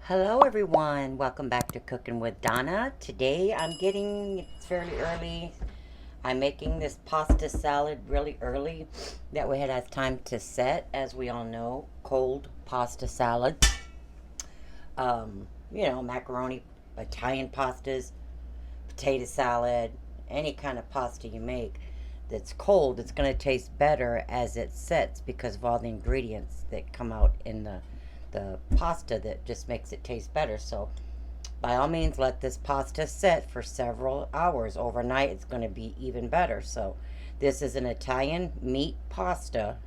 Hello everyone, welcome back to Cooking with Donna. Today it's fairly early. I'm making this pasta salad really early. That way it has time to set, as we all know, cold pasta salad. Macaroni, Italian pastas, potato salad, any kind of pasta you make that's cold, it's going to taste better as it sets because of all the ingredients that come out in the pasta that just makes it taste better. So by all means, let this pasta set for several hours. Overnight, it's going to be even better. So this is an Italian meat pasta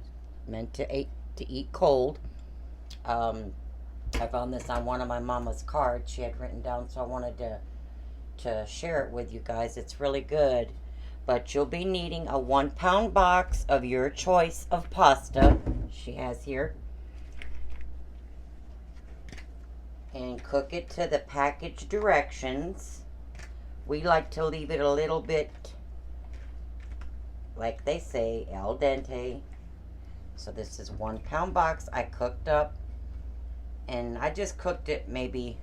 meant to eat cold. I found this on one of my mama's cards she had written down, so I wanted to share it with you guys. It's really good. But you'll be needing a 1 pound box of your choice of pasta. She has here. And cook it to the package directions. We like to leave it a little bit, like they say, al dente. So this is 1 pound box I cooked up, and I just cooked it maybe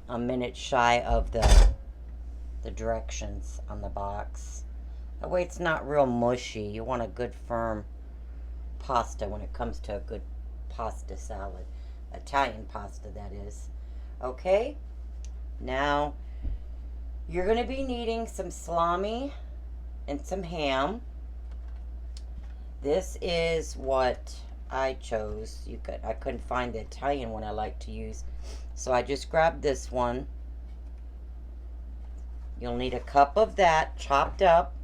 a minute shy of the directions on the box. That way it's not real mushy. You want a good firm pasta when it comes to a good pasta salad. Italian pasta, that is. Okay, now you're going to be needing some salami and some ham. This is what I chose. I couldn't find the Italian one I like to use, so I just grabbed this one. You'll need a cup of that chopped up,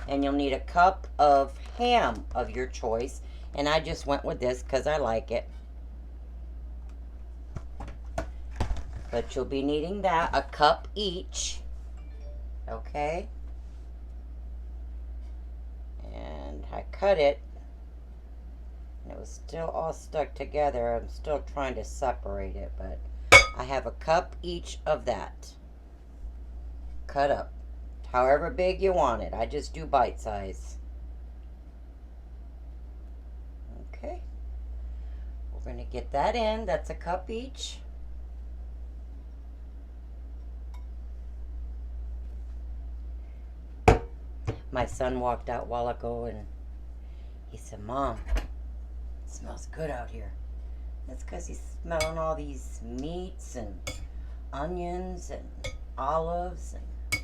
and you'll need a cup of ham of your choice, and I just went with this because I like it. But you'll be needing that, a cup each. Okay? And I cut it, and it was still all stuck together. I'm still trying to separate it, but I have a cup each of that. Cut up. However big you want it. I just do bite size. Okay. We're going to get that in. That's a cup each. My son walked out a while ago and he said, "Mom, it smells good out here." That's because he's smelling all these meats and onions and olives and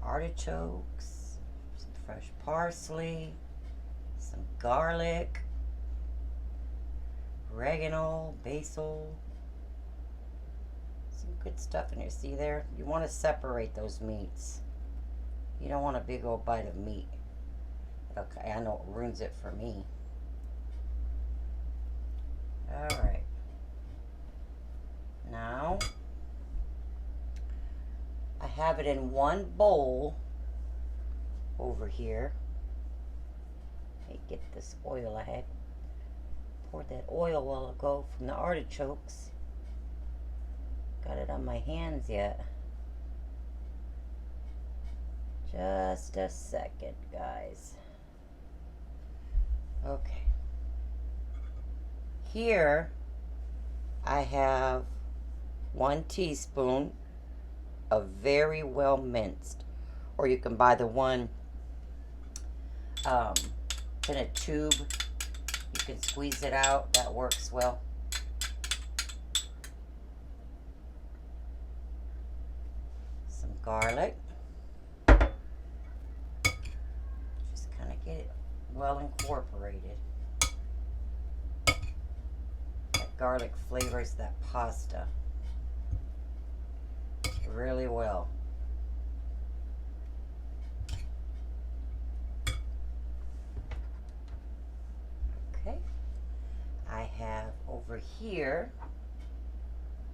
artichokes, some fresh parsley, some garlic, oregano, basil, some good stuff in here. See there? You want to separate those meats. You don't want a big old bite of meat. Okay, I know it ruins it for me. Alright. Now, I have it in one bowl over here. Let me get this oil. I had poured that oil a while ago from the artichokes. Got it on my hands yet. Just a second, guys. Okay. Here, I have 1 teaspoon of very well minced, or you can buy the one in a tube. You can squeeze it out. That works well. Some garlic. Get it well incorporated. That garlic flavors that pasta really well. Okay. I have over here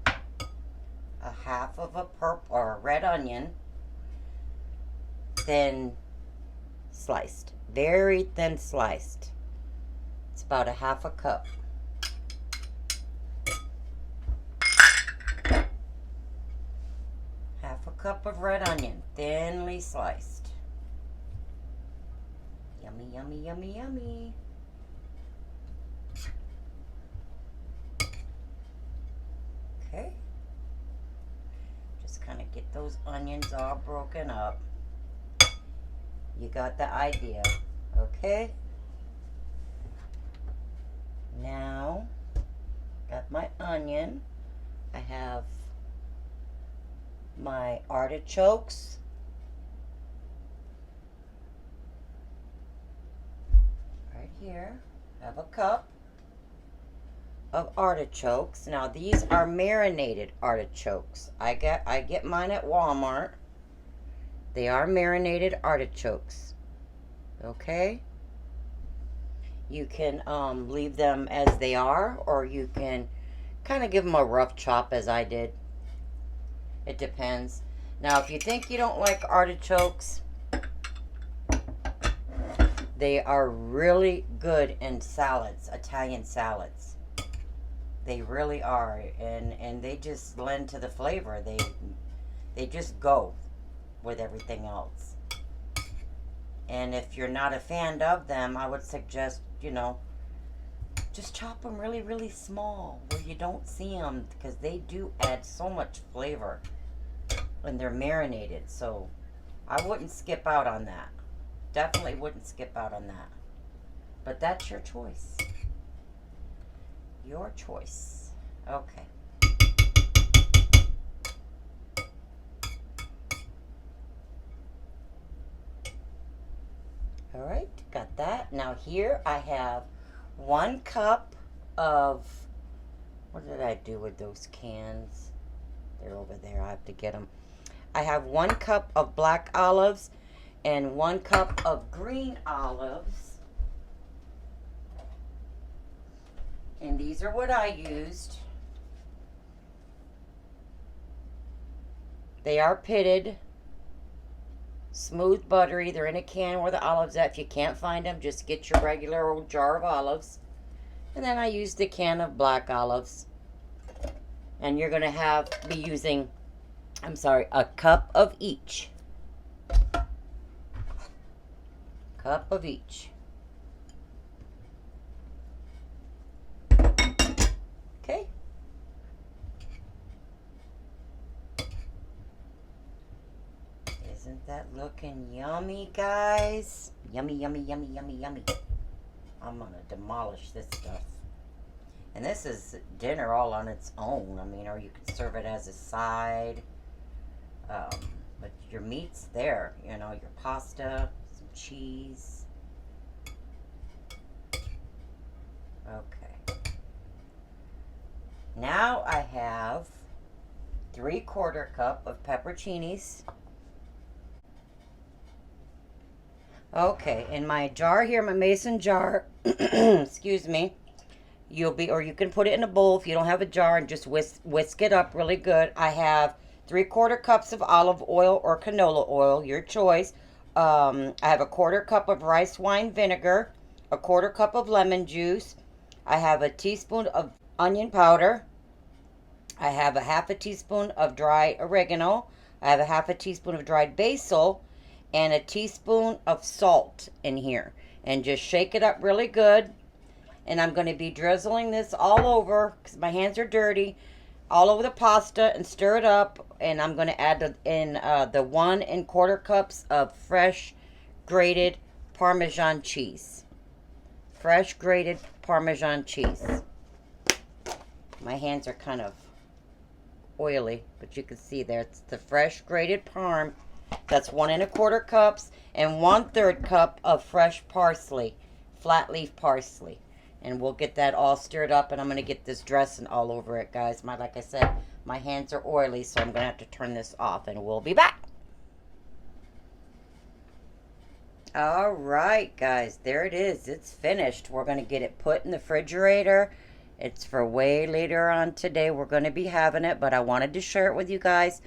a half of a purple or a red onion, thin sliced. Very thin sliced. It's about a half a cup. Half a cup of red onion, thinly sliced. Yummy, yummy, yummy, yummy. Okay. Just kind of get those onions all broken up. You got the idea. Okay. Now, got my onion. I have my artichokes. Right here. I have a cup of artichokes. Now these are marinated artichokes. I get mine at Walmart. They are marinated artichokes. Okay? You can leave them as they are, or you can kind of give them a rough chop as I did. It depends. Now if you think you don't like artichokes, they are really good in salads, Italian salads. They really are, and they just lend to the flavor. They just go with everything else. And if you're not a fan of them, I would suggest, you know, just chop them really, really small where you don't see them, because they do add so much flavor when they're marinated. So I wouldn't skip out on that. Definitely wouldn't skip out on that. But that's your choice. Your choice. Okay. All right, got that. Now here I have 1 cup of, what did I do with those cans? They're over there. I have to get them. I have 1 cup of black olives and 1 cup of green olives. And these are what I used. They are pitted, smooth, buttery. They're in a can where the olives at. If you can't find them, just get your regular old jar of olives. And then I used the can of black olives. And you're going to be using, a cup of each. Cup of each. Okay. Isn't that looking yummy, guys? Yummy, yummy, yummy, yummy, yummy. I'm gonna demolish this stuff. And this is dinner all on its own. I mean, or you could serve it as a side. But your meat's there, you know, your pasta, some cheese. Okay. Now I have 3/4 cup of pepperoncinis. Okay, in my jar here, my mason jar, excuse me, you can put it in a bowl if you don't have a jar and just whisk it up really good. I have 3/4 cups of olive oil or canola oil, your choice. I have 1/4 cup of rice wine vinegar, 1/4 cup of lemon juice. I have a teaspoon of onion powder. I have a 1/2 teaspoon of dry oregano. I have a 1/2 teaspoon of dried basil and a teaspoon of salt in here. And just shake it up really good. And I'm going to be drizzling this all over, because my hands are dirty, all over the pasta, and stir it up. And I'm going to add in the 1 1/4 cups of fresh grated Parmesan cheese. Fresh grated Parmesan cheese. My hands are kind of oily, but you can see there, it's the fresh grated parm. That's 1 1/4 cups, and 1/3 cup of fresh parsley, flat leaf parsley. And we'll get that all stirred up, and I'm going to get this dressing all over it, guys. Like I said, my hands are oily, so I'm going to have to turn this off, and we'll be back. All right, guys, there it is. It's finished. We're going to get it put in the refrigerator. It's for way later on today. We're going to be having it, but I wanted to share it with you guys.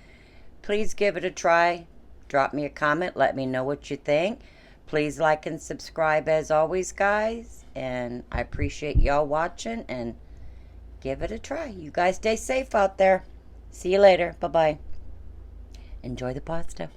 Please give it a try. Drop me a comment. Let me know what you think. Please like and subscribe as always, guys. And I appreciate y'all watching, and give it a try. You guys stay safe out there. See you later. Bye-bye. Enjoy the pasta.